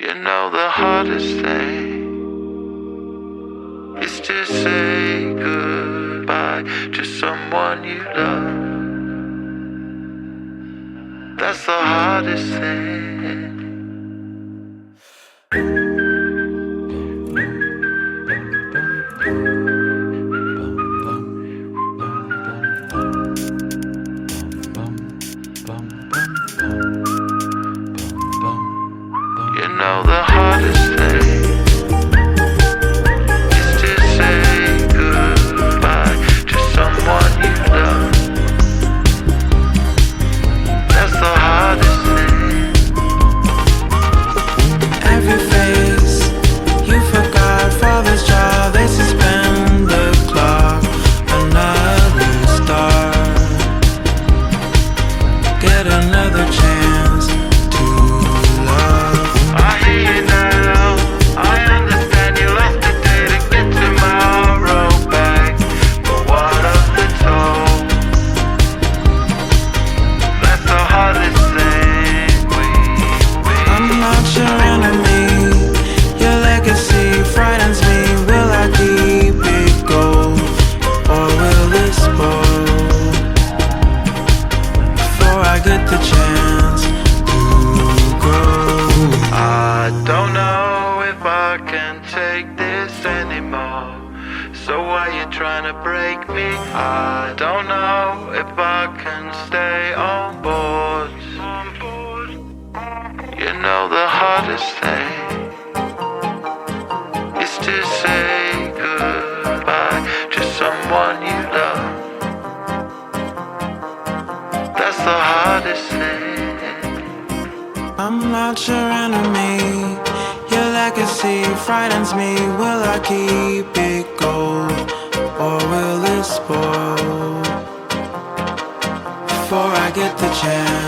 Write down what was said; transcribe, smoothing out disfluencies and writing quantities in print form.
You know the hardest thing is to say goodbye to someone you love. That's the hardest thing. You know the hardest thing is to say goodbye to someone you love. That's the hardest thing. Every face you forgot, father's child, they suspend the clock. Another star, get another chance to love. I hear you now, I understand you lost a day to get tomorrow back. But what of the toll? That's the hardest thing I'm not your enemy, your legacy frightens me. Will I keep it gold, or will it spoil before I get the chance to grow? I don't know if I can take this anymore. So why you trying to break me? I don't know if I can stay on board. You know the hardest thing is to say goodbye to someone you love. That's the hardest thing. I'm not your enemy, your legacy frightens me. Will I keep it gold, or will it spoil before I get the chance